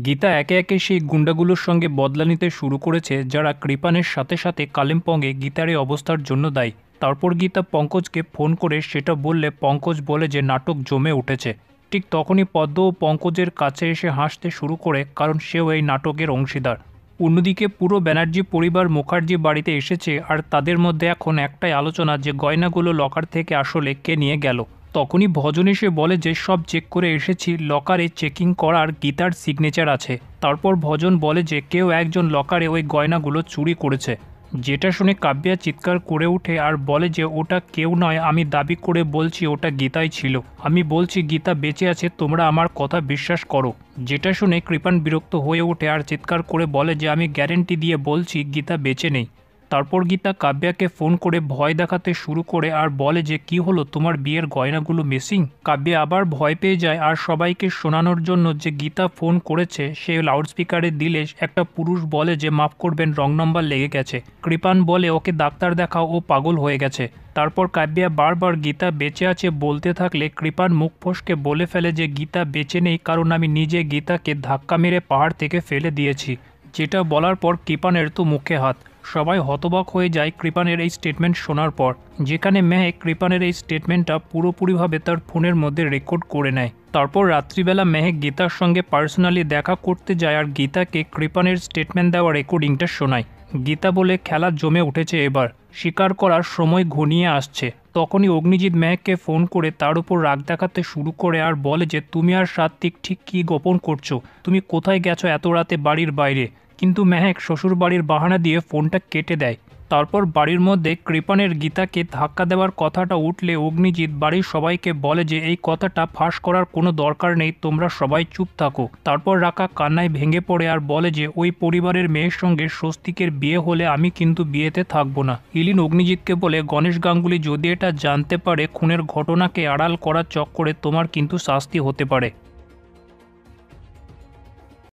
গীতা একে একে সেই গুন্ডাগুলোর সঙ্গে বদলা নিতে শুরু করেছে যারা কৃপানের সাথে সাথে কালিম্পংয়ে গীতার এই অবস্থার জন্য দায়ী। তারপর গীতা পঙ্কজকে ফোন করে সেটা বললে পঙ্কজ বলে যে নাটক জমে উঠেছে। ঠিক তখনই পদ্ম ও পঙ্কজের কাছে এসে হাসতে শুরু করে, কারণ সেও এই নাটকের অংশীদার। অন্যদিকে পুরো ব্যানার্জি পরিবার মুখার্জি বাড়িতে এসেছে, আর তাদের মধ্যে এখন একটাই আলোচনা যে গয়নাগুলো লকার থেকে আসলে কে নিয়ে গেল। তখনই ভজন এসে বলে যে সব চেক করে এসেছি, লকারে চেকিং করার গীতার সিগনেচার আছে। তারপর ভজন বলে যে কেউ একজন লকারে ওই গয়নাগুলো চুরি করেছে। যেটা শুনে কাব্যা চিৎকার করে ওঠে আর বলে যে ওটা কেউ নয়, আমি দাবি করে বলছি ওটা গীতাই ছিল। আমি বলছি গীতা বেঁচে আছে, তোমরা আমার কথা বিশ্বাস করো। যেটা শুনে কৃপান বিরক্ত হয়ে ওঠে আর চিৎকার করে বলে যে আমি গ্যারেন্টি দিয়ে বলছি গীতা বেঁচে নেই। তারপর গীতা কাব্যাকে ফোন করে ভয় দেখাতে শুরু করে আর বলে যে কি হলো, তোমার বিয়ের গয়নাগুলো মিসিং। কাব্যা আবার ভয় পেয়ে যায় আর সবাইকে শোনানোর জন্য যে গীতা ফোন করেছে সে লাউডস্পিকারে দিলে একটা পুরুষ বলে যে মাফ করবেন, রং নম্বর লেগে গেছে। কৃপান বলে ওকে ডাক্তার দেখাও, ও পাগল হয়ে গেছে। তারপর কাব্যা বারবার গীতা বেঁচে আছে বলতে থাকলে কৃপান মুখ ফসকে বলে ফেলে যে গীতা বেঁচে নেই, কারণ আমি নিজে গীতাকে ধাক্কা মেরে পাহাড় থেকে ফেলে দিয়েছি। যেটা বলার পর কৃপানের তো মুখে হাত। সবাই হতবাক হয়ে যায় কৃপানের এই স্টেটমেন্ট শোনার পর, যেখানে মেহেক কৃপানের এই স্টেটমেন্টটা পুরোপুরিভাবে তার ফোনের মধ্যে রেকর্ড করে নেয়। তারপর রাত্রিবেলা মেহেক গীতার সঙ্গে পার্সোনালি দেখা করতে যায় আর গীতাকে কৃপানের স্টেটমেন্ট দেওয়া রেকর্ডিংটা শোনায়। গীতা বলে খেলা জমে উঠেছে, এবার স্বীকার করার সময় ঘনিয়ে আসছে। তখনই অগ্নিজিৎ মেহেককে ফোন করে তার উপর রাগ দেখাতে শুরু করে আর বলে যে তুমি আর সাত্বিক ঠিক কী গোপন করছো, তুমি কোথায় গেছো এত রাতে বাড়ির বাইরে। কিন্তু মেহেক শ্বশুর বাড়ির বাহানা দিয়ে ফোনটা কেটে দেয়। তারপর বাড়ির মধ্যে কৃপানের গীতাকে ধাক্কা দেওয়ার কথাটা উঠলে অগ্নিজিৎ বাড়ির সবাইকে বলে যে এই কথাটা ফাঁস করার কোনো দরকার নেই, তোমরা সবাই চুপ থাকো। তারপর রাকা কান্নায় ভেঙে পড়ে আর বলে যে ওই পরিবারের মেয়ের সঙ্গে স্বস্তিকের বিয়ে হলে আমি কিন্তু বিয়েতে থাকবো না। ইলিন অগ্নিজিৎকে বলে গণেশ গাঙ্গুলি যদি এটা জানতে পারে খুনের ঘটনাকে আড়াল করার চক্করে তোমার কিন্তু শাস্তি হতে পারে।